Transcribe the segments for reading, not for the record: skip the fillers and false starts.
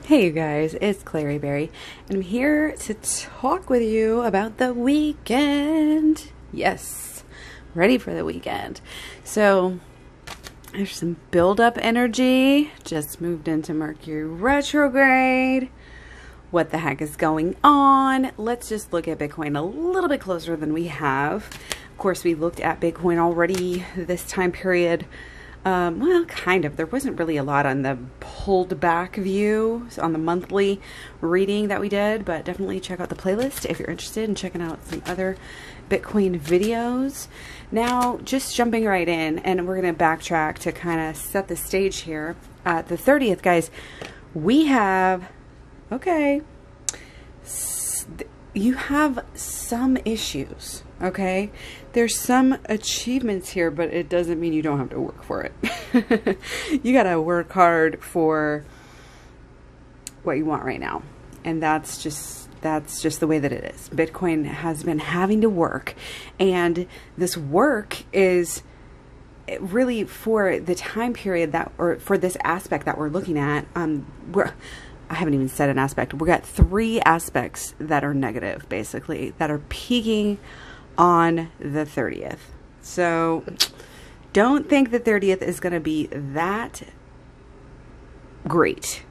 Hey you guys, it's KlaireeBerry, and I'm here to talk with you about the weekend. Yes, ready for the weekend. So, there's some build-up energy, just moved into Mercury retrograde. What the heck is going on? Let's just look at Bitcoin a little bit closer than we have. Of course, we looked at Bitcoin already this time period. Well, kind of. There wasn't really a lot on the pulled back view on the monthly reading that we did, but definitely check out the playlist if you're interested in checking out some other Bitcoin videos. Now, just jumping right in, and we're going to backtrack to kind of set the stage here. The 30th, guys, we have, okay, you have some issues. Okay, there's some achievements here, but it doesn't mean you don't have to work for it. You gotta work hard for what you want right now, and that's just the way that it is. Bitcoin has been having to work, and this work is really for the time period that, or for this aspect that we're looking at. I haven't even said an aspect. We got 3 aspects that are negative, basically, that are peaking on the 30th. So don't think the 30th is going to be that great.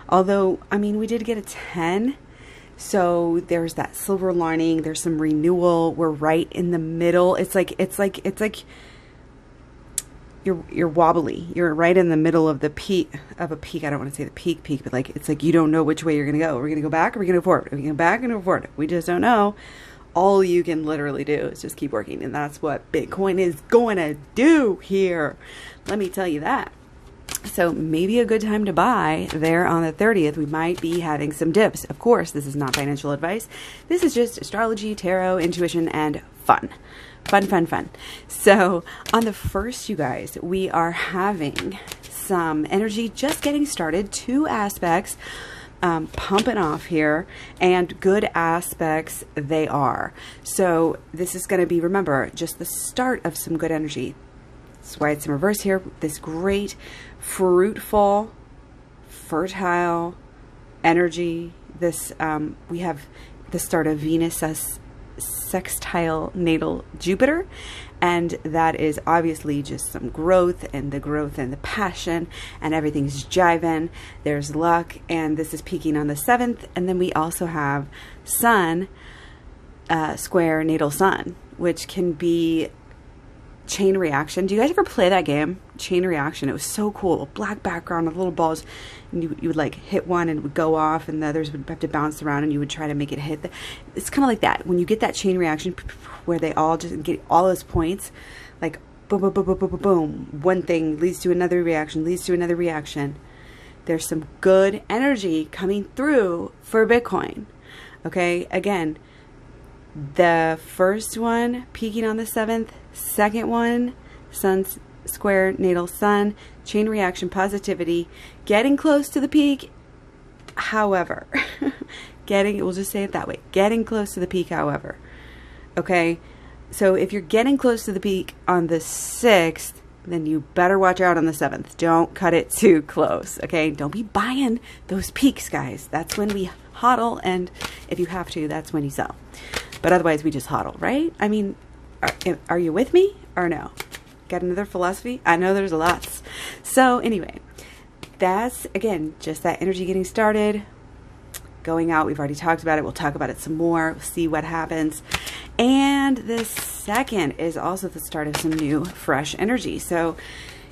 Although, I mean, we did get a 10. So there's that silver lining. There's some renewal. We're right in the middle. It's like you're wobbly. You're right in the middle of the peak of a peak. I don't want to say the peak, but like, it's like you don't know which way you're going to go. Are we going to go back? Or are we going to go forward? Are we going to go back and go forward? We just don't know. All you can literally do is just keep working. And that's what Bitcoin is going to do here. Let me tell you that. So maybe a good time to buy there on the 30th. We might be having some dips. Of course, this is not financial advice. This is just astrology, tarot, intuition, and fun. Fun. So on the 1st, you guys, we are having some energy just getting started. 2 aspects pumping off here, and good aspects they are. So this is going to be, remember, just the start of some good energy. That's why it's in reverse here. This great, fruitful, fertile energy. This we have the start of Venus as sextile natal Jupiter, and that is obviously just some growth and the passion, and everything's jiving. There's luck, and this is peaking on the 7th. And then we also have Sun square natal Sun, which can be chain reaction. Do you guys ever play that game, Chain Reaction? It was so cool. A black background with little balls, and you would like hit one and it would go off, and the others would have to bounce around, and you would try to make it hit. It's kind of like that. When you get that chain reaction where they all just get all those points, like boom, boom, boom, boom, boom, boom, boom. One thing leads to another reaction, leads to another reaction. There's some good energy coming through for Bitcoin. Okay, again, the first one peaking on the 7th, second one, Sun square natal Sun, chain reaction, positivity, getting close to the peak. However, we'll just say it that way, getting close to the peak, however. Okay, so if you're getting close to the peak on the 6th, then you better watch out on the 7th. Don't cut it too close, okay? Don't be buying those peaks, guys. That's when we hodl, and if you have to, that's when you sell. But otherwise, we just hodl, right? I mean, are you with me or no? Got another philosophy? I know there's lots. So anyway, that's, again, just that energy getting started, going out. We've already talked about it. We'll talk about it some more. We'll see what happens. And the 2nd is also the start of some new, fresh energy. So,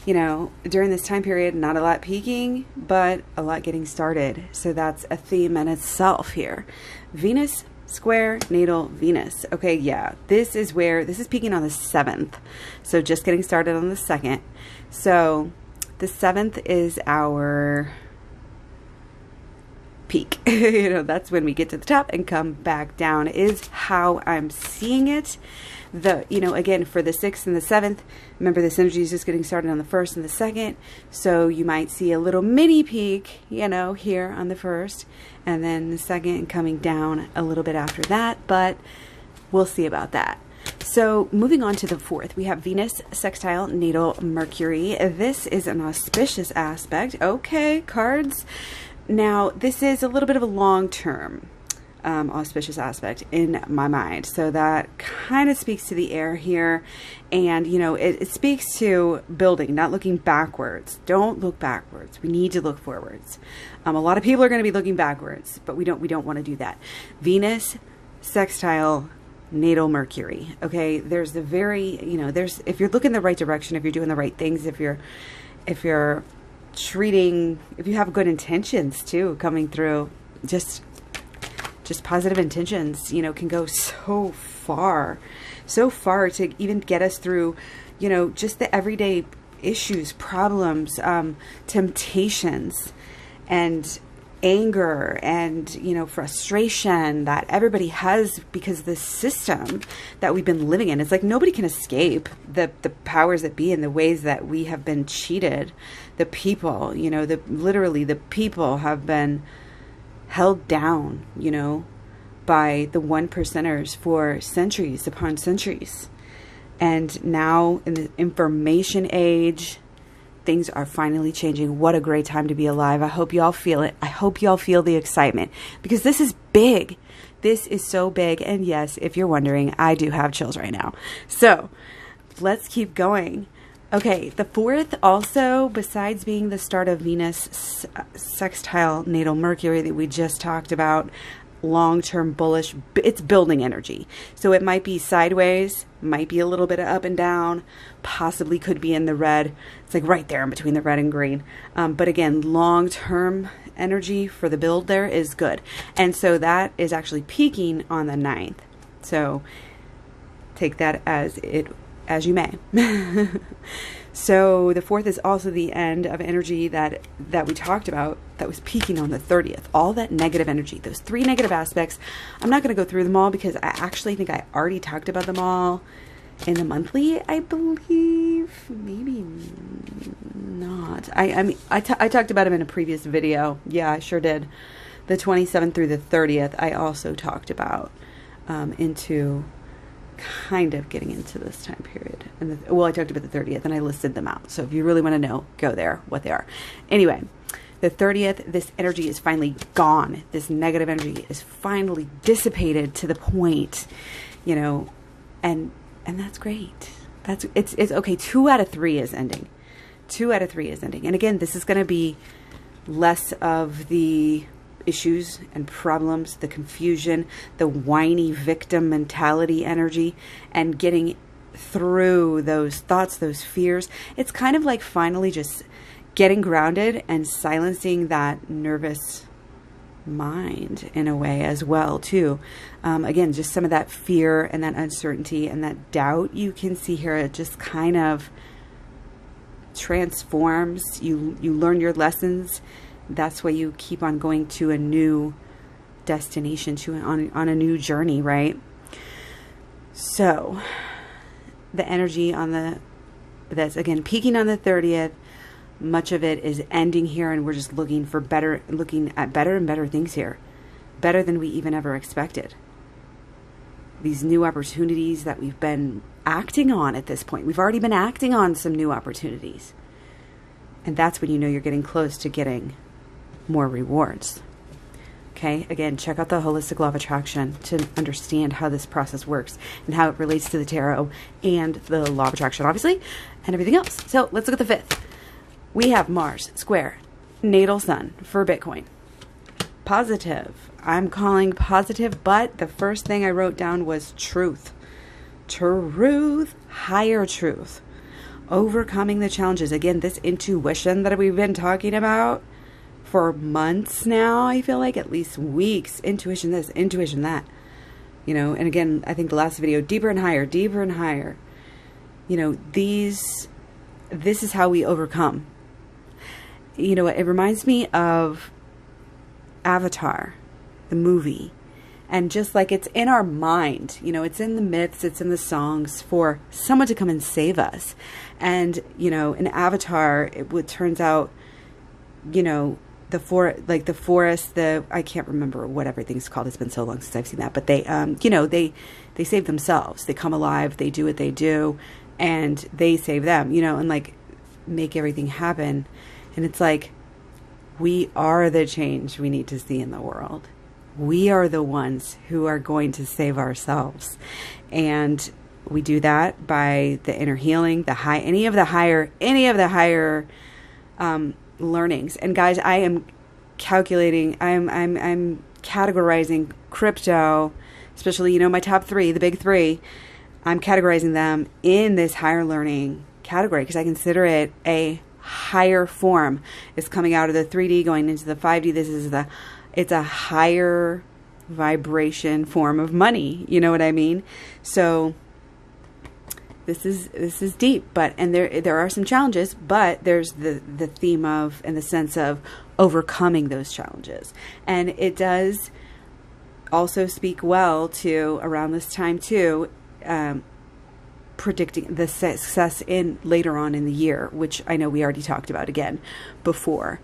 you know, during this time period, not a lot peaking, but a lot getting started. So that's a theme in itself here. Venus square natal Venus. Okay, yeah, this is peaking on the 7th. So just getting started on the 2nd. So the 7th is our peak. You know, that's when we get to the top and come back down, is how I'm seeing it. Again, for the 6th and the 7th, remember, this energy is just getting started on the 1st and the 2nd. So you might see a little mini peak, here on the 1st, and then the 2nd coming down a little bit after that, but we'll see about that. So moving on to the 4th, we have Venus sextile natal Mercury. This is an auspicious aspect. Okay, cards. Now, this is a little bit of a long-term auspicious aspect in my mind. So that kind of speaks to the air here. And, you know, it speaks to building, not looking backwards. Don't look backwards. We need to look forwards. A lot of people are going to be looking backwards, but we don't want to do that. Venus, sextile, natal Mercury. Okay. There's the very, you know, if you're looking the right direction, if you're doing the right things, if you have good intentions too, coming through, just positive intentions, you know, can go so far to even get us through, you know, just the everyday issues, problems, temptations, and anger, and, you know, frustration that everybody has because the system that we've been living in. It's like nobody can escape the powers that be in the ways that we have been cheated. The people, you know, literally the people have been held down, you know, by the 1%ers for centuries upon centuries. And now in the information age, things are finally changing. What a great time to be alive. I hope y'all feel it. I hope y'all feel the excitement, because this is big. This is so big. And yes, if you're wondering, I do have chills right now. So let's keep going. Okay, the 4th also, besides being the start of Venus sextile natal Mercury that we just talked about, long-term bullish, it's building energy. So it might be sideways, might be a little bit of up and down, possibly could be in the red. It's like right there in between the red and green. But again, long-term energy for the build there is good. And so that is actually peaking on the 9th. So take that as you may. So the 4th is also the end of energy that we talked about that was peaking on the 30th. All that negative energy, those 3 negative aspects. I'm not going to go through them all because I actually think I already talked about them all in the monthly, I believe. Maybe not. I talked about them in a previous video. Yeah, I sure did. The 27th through the 30th, I also talked about into kind of getting into this time period. And I talked about the 30th and I listed them out. So if you really want to know, go there, what they are. Anyway, the 30th, this energy is finally gone. This negative energy is finally dissipated to the point, you know, and that's great. It's okay. 2 out of 3 is ending. 2 out of 3 is ending. And again, this is going to be less of the issues and problems, the confusion, the whiny victim mentality energy, and getting through those thoughts, those fears. It's kind of like finally just getting grounded and silencing that nervous mind in a way as well too. Again, just some of that fear and that uncertainty and that doubt you can see here. It just kind of transforms. You learn your lessons. That's why you keep on going to a new destination, on a new journey, right? So the energy that's again peaking on the 30th. Much of it is ending here, and we're just looking at better and better things here, better than we even ever expected. These new opportunities that we've been acting on at this point. We've already been acting on some new opportunities, and that's when you know you're getting close to getting more rewards. Okay, again, check out the Holistic Law of Attraction to understand how this process works and how it relates to the tarot and the Law of Attraction, obviously, and everything else. So let's look at the 5th. We have Mars square natal sun for Bitcoin. Positive. I'm calling positive, but the first thing I wrote down was truth. Truth, higher truth. Overcoming the challenges. Again, this intuition that we've been talking about for months now, I feel like, at least weeks. Intuition this, intuition that. You know, and again, I think the last video, deeper and higher, deeper and higher. You know, this is how we overcome. You know, it reminds me of Avatar, the movie. And just like it's in our mind, you know, it's in the myths, it's in the songs for someone to come and save us. And, you know, in Avatar, it turns out, you know, the forest, I can't remember what everything's called. It's been so long since I've seen that. But they, you know, they save themselves. They come alive. They do what they do, and they save them. You know, and like make everything happen. And it's like We are the change we need to see in the world. We are the ones who are going to save ourselves. And we do that by the inner healing, any of the higher learnings. And guys, I am calculating, I'm categorizing crypto, especially, my top 3, the big 3. I'm categorizing them in this higher learning category because I consider it a higher form. It's coming out of the 3D going into the 5D. It's a higher vibration form of money. You know what I mean? So this is deep, and there are some challenges, but there's the theme of and the sense of overcoming those challenges. And it does also speak well to around this time too, predicting the success in later on in the year, which I know we already talked about again before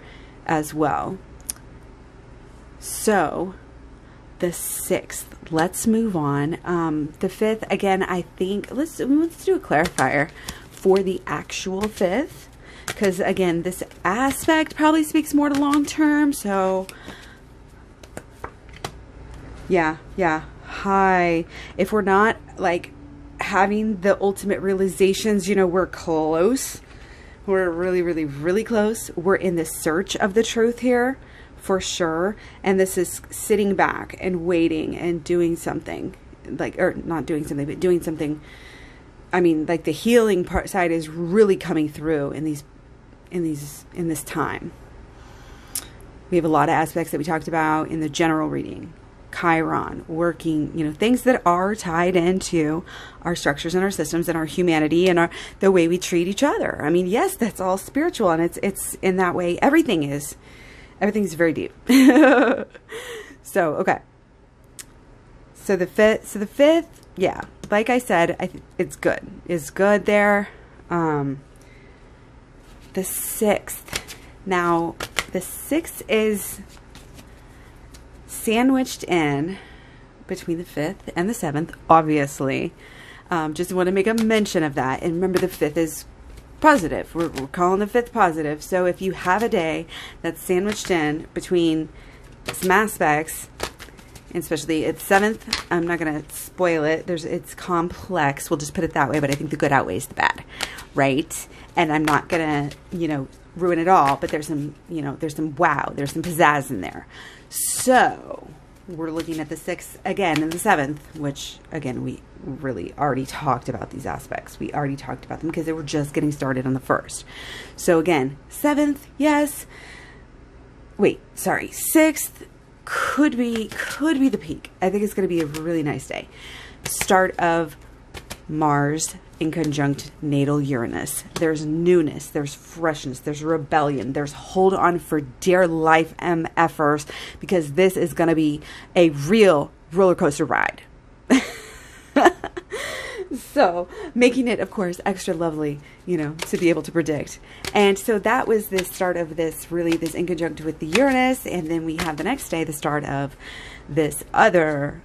as well. So the 6th, let's move on. The 5th, again, I think let's do a clarifier for the actual 5th, because again, this aspect probably speaks more to long term. So yeah. Hi. If we're not like having the ultimate realizations, we're close. We're really, really, really close. We're in the search of the truth here for sure. And this is sitting back and waiting and doing something or not doing something, but doing something. I mean, like the healing side is really coming through in this time. We have a lot of aspects that we talked about in the general reading. Chiron, working, things that are tied into our structures and our systems and our humanity and the way we treat each other. I mean, yes, that's all spiritual, and it's in that way. Everything's very deep. So, okay. So the 5th, yeah, like I said, it's good. It's good there. The 6th. Now, the 6th is sandwiched in between the 5th and the 7th, obviously. Just want to make a mention of that. And remember, the 5th is positive. We're calling the 5th positive. So if you have a day that's sandwiched in between some aspects, especially it's 7th, I'm not going to spoil it. It's complex. We'll just put it that way. But I think the good outweighs the bad, right? And I'm not going to, ruin it all. But there's some pizzazz in there. So we're looking at the 6th again and the 7th, which again, we really already talked about these aspects. We already talked about them because they were just getting started on the 1st. So again, 7th, yes. Wait, sorry. 6th could be the peak. I think it's going to be a really nice day. Start of Mars in conjunct natal Uranus. There's newness, there's freshness, there's rebellion, there's hold on for dear life MFers, because this is going to be a real roller coaster ride. So making it, of course, extra lovely, to be able to predict. And so that was the start of this in conjunct with the Uranus. And then we have the next day, the start of this other,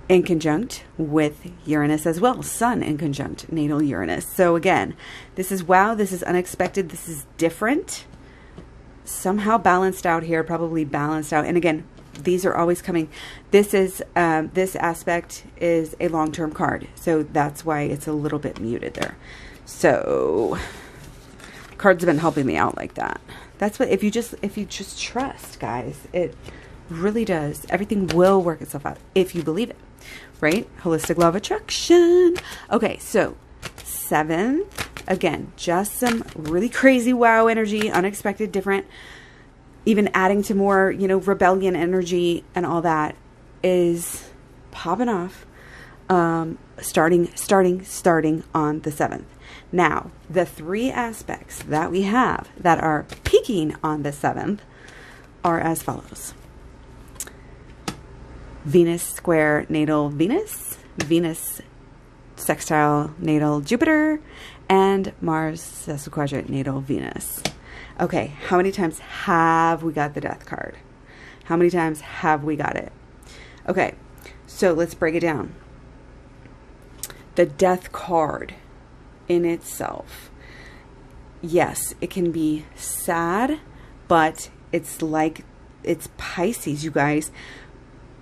in conjunct with Uranus as well. Sun in conjunct natal Uranus. So again, this is unexpected. This is different. Somehow balanced out here, probably balanced out. And again, these are always coming. This aspect is a long-term card. So that's why it's a little bit muted there. So cards have been helping me out like that. That's what, if you just trust, guys, it really does. Everything will work itself out if you believe it. Right? Holistic law of attraction. Okay, so 7th, again, just some really crazy wow energy, unexpected, different, even adding to more, rebellion energy and all that is popping off, starting on the 7th. Now, the 3 aspects that we have that are peaking on the 7th are as follows. Venus square natal Venus, Venus sextile natal Jupiter, and Mars sesquiquadrant natal Venus. Okay, how many times have we got the death card? How many times have we got it? Okay, so let's break it down. The death card in itself yes, it can be sad, but it's like, it's Pisces, you guys.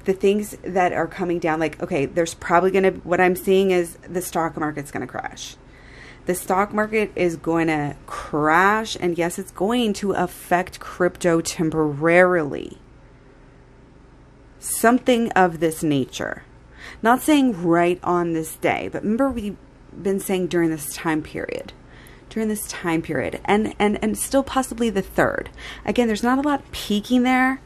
The things that are coming down, like, okay, there's probably going to, what I'm seeing is the stock market's going to crash. The stock market is going to crash. And yes, it's going to affect crypto temporarily. Something of this nature. Not saying right on this day, but remember we've been saying during this time period. During this time period. And still possibly the 3rd. Again, there's not a lot peaking there.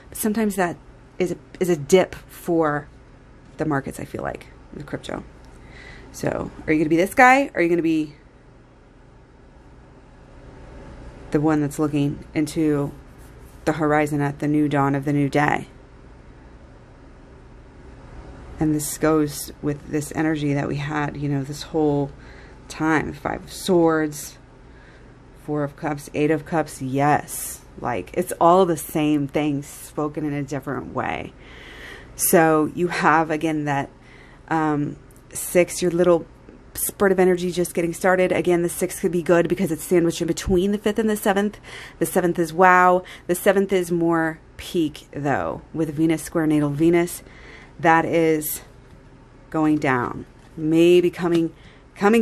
But sometimes that is a dip for the markets, I feel like, the crypto. So, are you going to be this guy? Or are you going to be the one that's looking into the horizon at the new dawn of the new day? And this goes with this energy that we had, you know, this whole time. 5 of Swords, 4 of Cups, 8 of Cups, yes. Like, it's all the same thing spoken in a different way. So you have, again, that 6, your little spurt of energy just getting started. Again, the 6 could be good because it's sandwiched in between the 5th and the 7th. The 7th is wow. The 7th is more peak, though, with Venus square natal Venus. That is going down. Maybe coming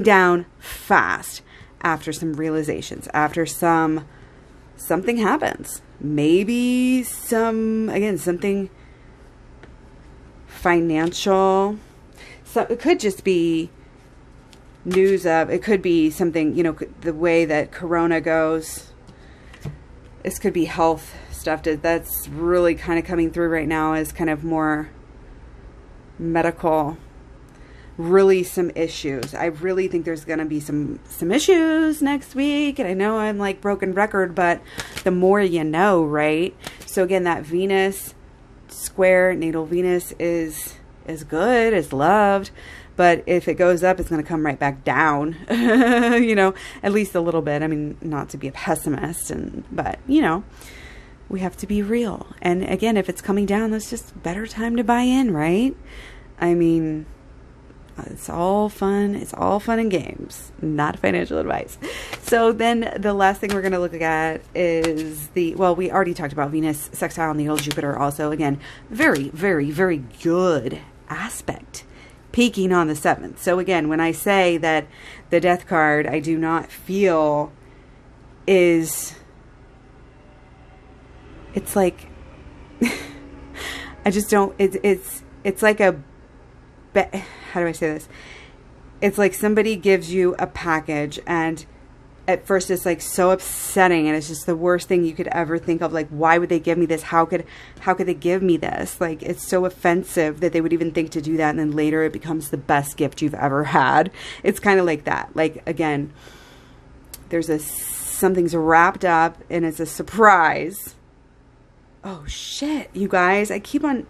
down fast after some realizations, after something happens. Maybe something financial. So it could just be news of, it could be something, you know, the way that Corona goes. This could be health stuff that's really kind of coming through right now as kind of more medical. Really some issues. I really think there's going to be some issues next week. And I know I'm like broken record, but the more you know, right? So again, that Venus square natal Venus is good, is loved. But if it goes up, it's going to come right back down, you know, at least a little bit. I mean, not to be a pessimist, but you know, we have to be real. And again, if it's coming down, that's just a better time to buy in, right? I mean, it's all fun. It's all fun and games, not financial advice. So then the last thing we're going to look at is we already talked about Venus sextile natal Jupiter. Also, again, very, very, very good aspect peaking on the 7th. So again, when I say that the death card, I do not feel it's like, I just don't, it's like how do I say this? It's like somebody gives you a package and at first it's like so upsetting and it's just the worst thing you could ever think of. Like, why would they give me this? How could they give me this? Like, it's so offensive that they would even think to do that. And then later it becomes the best gift you've ever had. It's kind of like that. Like, again, something's wrapped up and it's a surprise. Oh shit, you guys, I keep on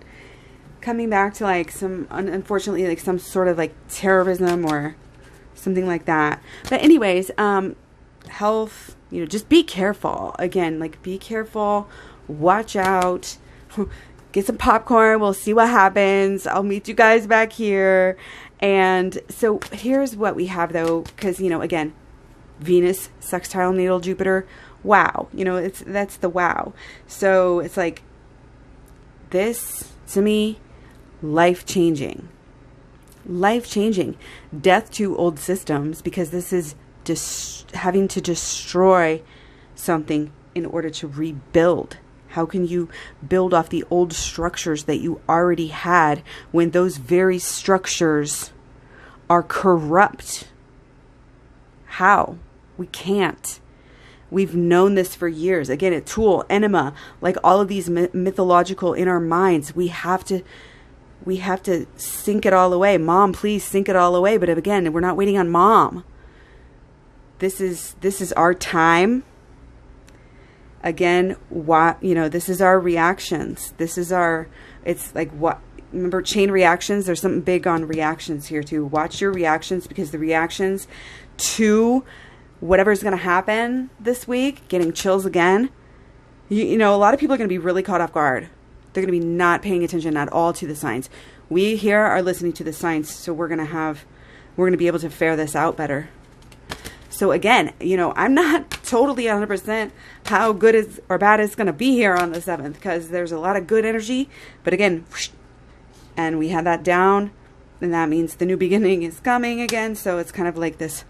coming back to like unfortunately, like some sort of like terrorism or something like that. But anyways, health, you know, just be careful. Again, like, be careful, watch out, get some popcorn. We'll see what happens. I'll meet you guys back here. And so here's what we have though, because, you know, again, Venus sextile natal Jupiter. Wow. You know, that's the wow. So it's like, this to me, life-changing. Life-changing. Death to old systems, because this is having to destroy something in order to rebuild. How can you build off the old structures that you already had when those very structures are corrupt? How? We can't. We've known this for years. Again, at Tool, Enema, like all of these mythological in our minds, we have to sink it all away. Mom, please sink it all away. But again, we're not waiting on mom. This is our time. Again, this is our reactions. It's like what, remember chain reactions? There's something big on reactions here too. Watch your reactions, because the reactions to whatever's going to happen this week, getting chills again. You know, a lot of people are going to be really caught off guard. They're going to be not paying attention at all to the signs. We here are listening to the signs, so we're going to be able to fare this out better. So again, you know, I'm not totally 100% how good is or bad it's going to be here on the 7th, because there's a lot of good energy. But again, whoosh, and we had that down, and that means the new beginning is coming again. So it's kind of like this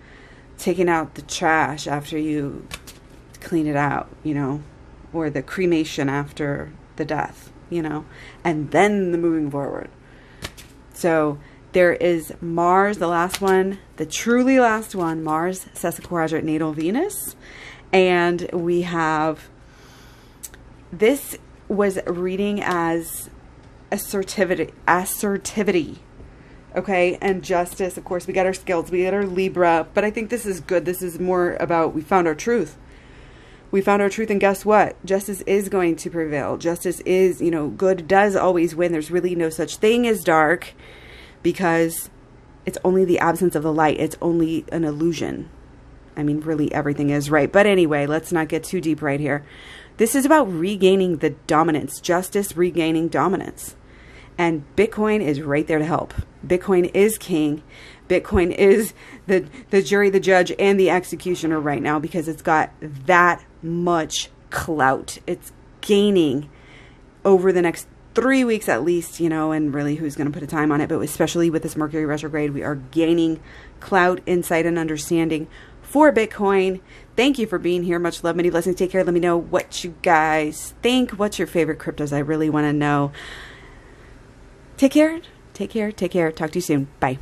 taking out the trash after you clean it out, you know, or the cremation after the death, you know, and then the moving forward. So there is Mars, the last one, the truly last one, Mars, sesquiquadrate natal Venus. And we have, this was reading as assertivity, okay, and justice. Of course, we got our skills, we got our Libra, but I think this is good. This is more about, we found our truth. We found our truth, and guess what? Justice is going to prevail. Justice is, you know, good does always win. There's really no such thing as dark, because it's only the absence of the light. It's only an illusion. I mean, really everything is right. But anyway, let's not get too deep right here. This is about regaining the dominance, justice, regaining dominance. And Bitcoin is right there to help. Bitcoin is king. Bitcoin is the jury, the judge, and the executioner right now, because it's got that much clout. It's gaining over the next 3 weeks at least, you know, and really who's going to put a time on it, but especially with this Mercury retrograde, we are gaining clout, insight, and understanding for Bitcoin. Thank you for being here. Much love, many blessings. Take care. Let me know what you guys think. What's your favorite cryptos? I really want to know. Take care. Take care. Take care. Talk to you soon. Bye.